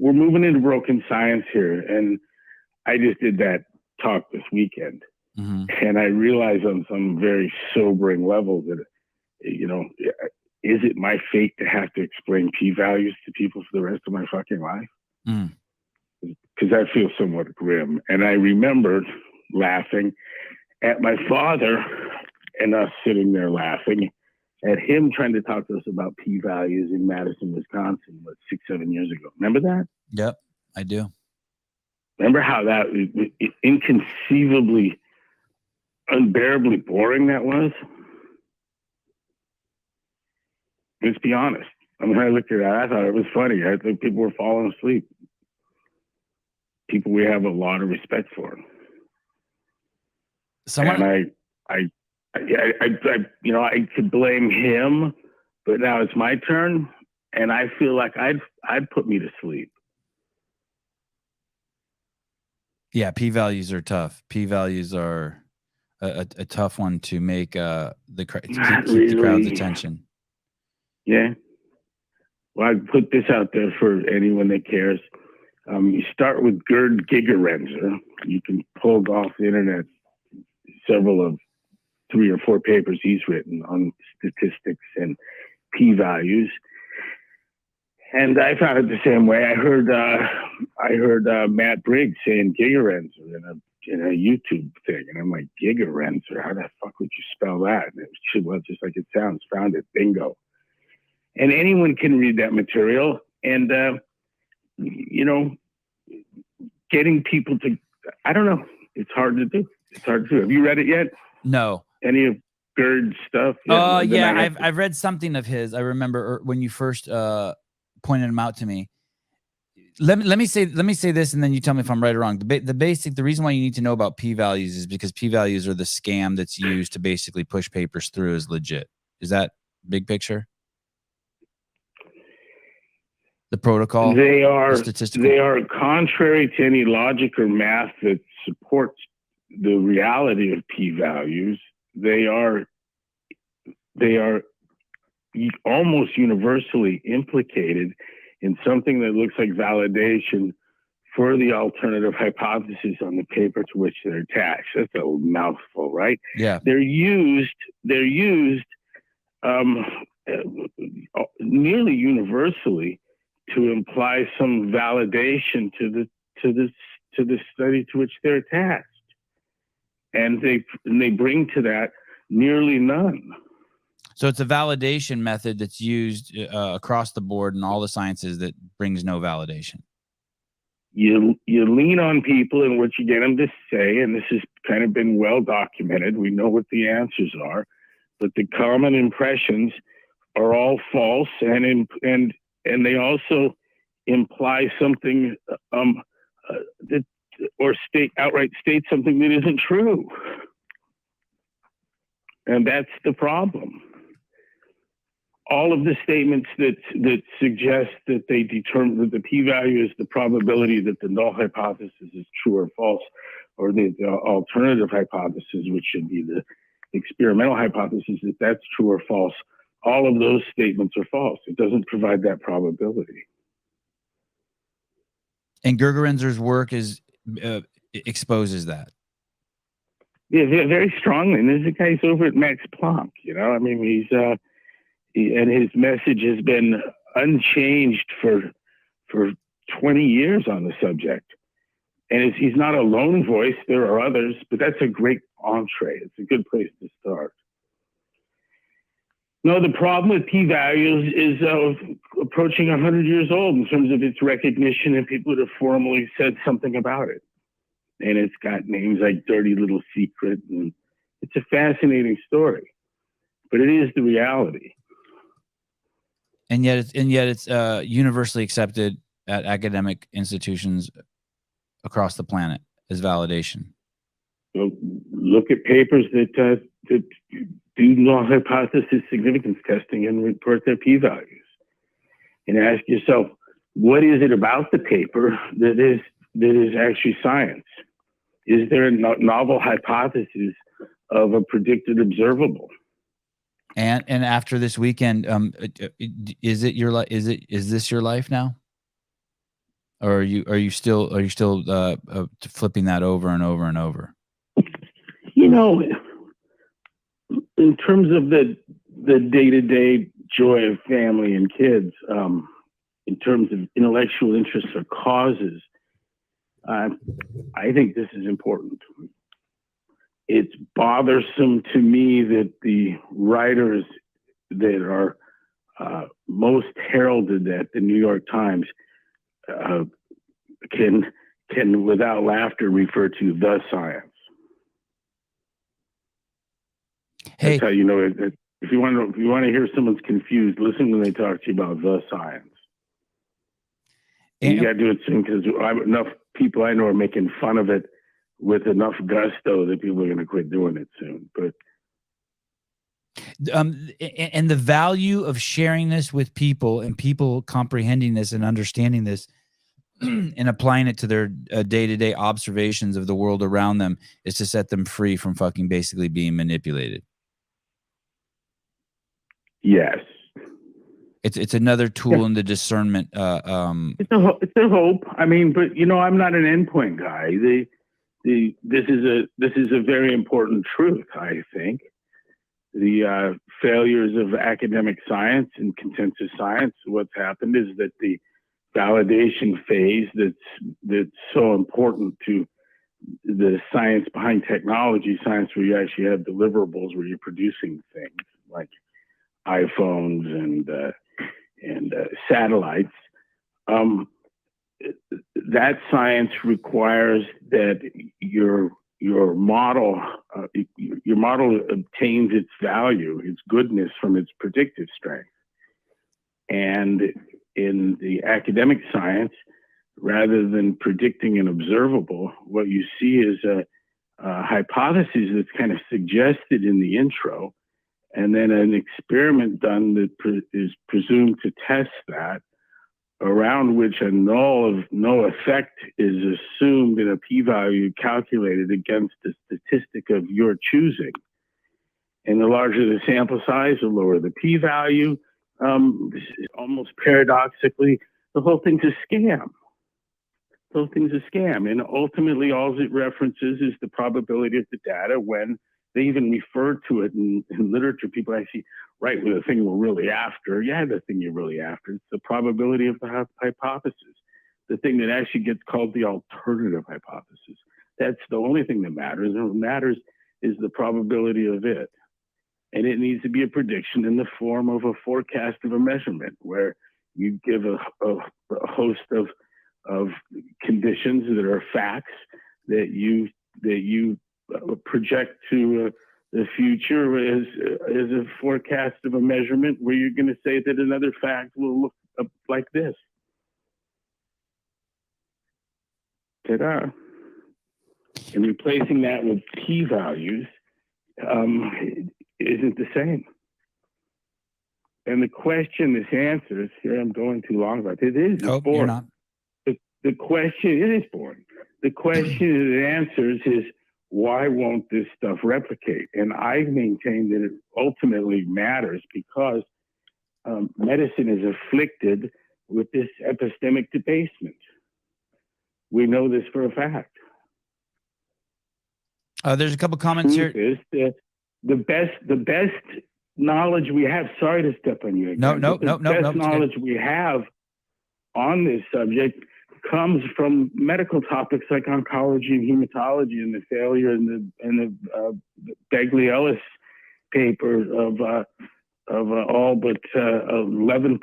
we're moving into broken science here, and I just did that talk this weekend, and I realized on some very sobering level that, you know, is it my fate to have to explain p-values to people for the rest of my fucking life? Because that feels somewhat grim. And I remembered laughing at my father and us sitting there laughing at him trying to talk to us about p-values in Madison, Wisconsin, 6-7 years ago. Remember that? Yep, I do. Remember how that inconceivably, unbearably boring that was? Let's be honest. I mean, I looked at that, I thought it was funny. I think people were falling asleep. People we have a lot of respect for. And I you know, I could blame him, but now it's my turn, and I feel like I'd put me to sleep. Yeah, p-values are tough. P-values are a tough one to make to keep the crowd's attention. Yeah. Well, I put this out there for anyone that cares. You start with Gerd Gigerenzer. You can pull off the internet several of 3 or 4 papers he's written on statistics and p-values. And I found it the same way. I heard Matt Briggs saying Gigerenzer in a YouTube thing, and I'm like, Gigerenzer? How the fuck would you spell that? And it was just like it sounds. Found it, bingo. And anyone can read that material, and you know, getting people to, I don't know, it's hard to do. It's hard to do. Have you read it yet? No. Any of Gerd's stuff? Yeah, I've read something of his. I remember when you first pointed him out to me. Let me say this, and then you tell me if I'm right or wrong. The reason why you need to know about p-values is because p-values are the scam that's used to basically push papers through as legit. Is that big picture? The protocol? They are contrary to any logic or math that supports the reality of p-values. They are almost universally implicated in something that looks like validation for the alternative hypothesis on the paper to which they're attached. That's a mouthful, right? Yeah. They're used nearly universally to imply some validation to the study to which they're attached, and they bring to that nearly none. So it's a validation method that's used across the board in all the sciences that brings no validation. You lean on people and what you get them to say, and this has kind of been well documented. We know what the answers are, but the common impressions are all false, and they also imply something that, or outright state something that isn't true, and that's the problem. All of the statements that suggest that they determine that the p-value is the probability that the null hypothesis is true or false, or the alternative hypothesis, which should be the experimental hypothesis, that that's true or false. All of those statements are false. It doesn't provide that probability. And Gigerenzer's work exposes that. Yeah, very strongly. And there's a guy who's over at Max Planck. You know, I mean, and his message has been unchanged for 20 years on the subject. And he's not a lone voice. There are others, but that's a great entree. It's a good place to start. No, the problem with p-values is approaching 100 years old in terms of its recognition and people that have formally said something about it. And it's got names like Dirty Little Secret, and it's a fascinating story, but it is the reality. And yet it's universally accepted at academic institutions across the planet as validation. So look at papers that do null hypothesis significance testing and report their p-values, and ask yourself, what is it about the paper that is actually science? Is there a novel hypothesis of a predicted observable? And after this weekend, is this your life now? or are you still flipping that over and over and over? You know, in terms of the day-to-day joy of family and kids, in terms of intellectual interests or causes, I think this is important. It's bothersome to me that the writers that are most heralded at the New York Times can without laughter refer to the science. Hey, that's how you know it. If you want to hear someone's confused, listen when they talk to you about the science. And you got to do it soon, because enough people I know are making fun of it with enough gusto that people are going to quit doing it soon. But and the value of sharing this with people and people comprehending this and understanding this and applying it to their day-to-day observations of the world around them is to set them free from fucking basically being manipulated. Yes. It's another tool in the discernment. It's a hope. I mean, but you know, I'm not an endpoint guy. This is a very important truth, I think. The failures of academic science and consensus science, what's happened is that the validation phase that's so important to the science behind technology, science where you actually have deliverables, where you're producing things like iPhones and satellites. That science requires that your model obtains its value, its goodness, from its predictive strength. And in the academic science, rather than predicting an observable, what you see is a hypothesis that's kind of suggested in the intro, and then an experiment done that is presumed to test that, around which a null effect is assumed in a p-value calculated against the statistic of your choosing. And the larger the sample size, the lower the p-value. Almost paradoxically, the whole thing's a scam. The whole thing's a scam. And ultimately, all it references is the probability of the data. When they even refer to it in literature, people actually write with the thing we're really after. Yeah, the thing you're really after. It's the probability of the hypothesis. The thing that actually gets called the alternative hypothesis. That's the only thing that matters. And what matters is the probability of it. And it needs to be a prediction in the form of a forecast of a measurement, where you give a host of conditions that are facts that you project to the future as a forecast of a measurement, where you're going to say that another fact will look like this. Ta-da. And replacing that with p-values isn't the same. And the question this answers, here I'm going too long about it, is boring. You're not. The question, it is boring. The question it answers is, why won't this stuff replicate? And I maintain that it ultimately matters because medicine is afflicted with this epistemic debasement. We know this for a fact. There's a couple comments here. The best knowledge we have. Sorry to step on you again. No. The best knowledge we have on this subject comes from medical topics like oncology and hematology, and the failure in the Begley-Ellis paper of all but 11%,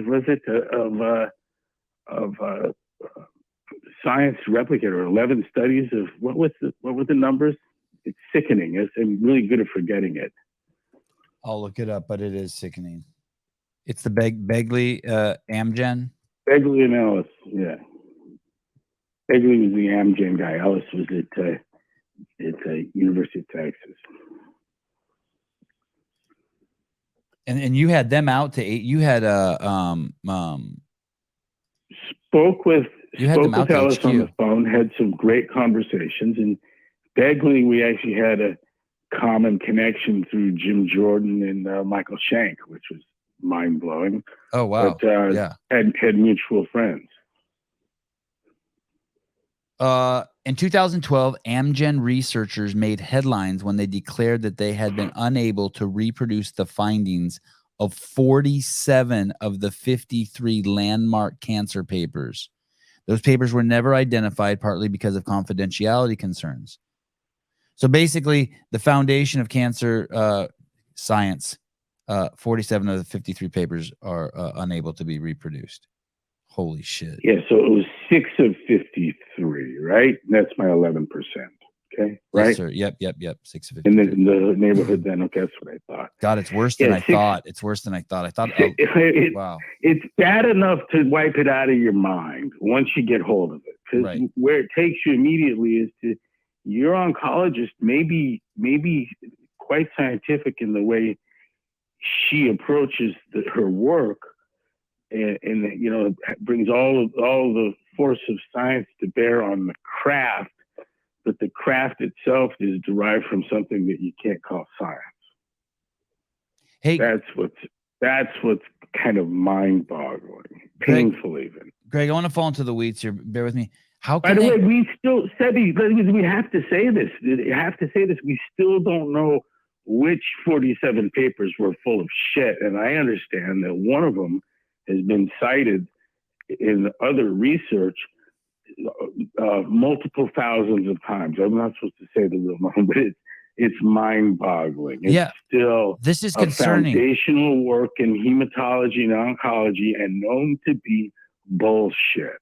was it, of science replicate, or 11 studies of what were the numbers? It's sickening. I'm really good at forgetting it. I'll look it up, but it is sickening. It's the Begley Amgen. Begley and Ellis, yeah. Begley was the Amgen guy. Ellis was at University of Texas. And you had them out to eight. You had spoke with Ellis HQ on the phone. Had some great conversations. And Begley, we actually had a common connection through Jim Jordan and Michael Shank, which was mind blowing. Oh wow! But, had mutual friends. In 2012, Amgen researchers made headlines when they declared that they had been unable to reproduce the findings of 47 of the 53 landmark cancer papers. Those papers were never identified, partly because of confidentiality concerns. So basically, the foundation of cancer science, 47 of the 53 papers are unable to be reproduced. Holy shit. Yeah, so it was 6 of 53, right? That's my 11%. Okay, right? Yes, sir. Yep. 6 of 53. In the neighborhood then. Okay, that's what I thought. God, it's worse than I thought. It's worse than I thought. Wow. It's bad enough to wipe it out of your mind once you get hold of it. Because where it takes you immediately is to your oncologist maybe quite scientific in the way she approaches her work, and you know, brings all the force of science to bear on the craft, but the craft itself is derived from something that you can't call science. Hey, that's what's kind of mind-boggling, painful even. Greg, I want to fall into the weeds here. Bear with me. How By the way, we still, Sebi, we have to say this. We still don't know which 47 papers were full of shit. And I understand that one of them has been cited in other research multiple thousands of times. I'm not supposed to say the real number, but it's mind-boggling. It's still this is concerning. Foundational work in hematology and oncology, and known to be bullshit.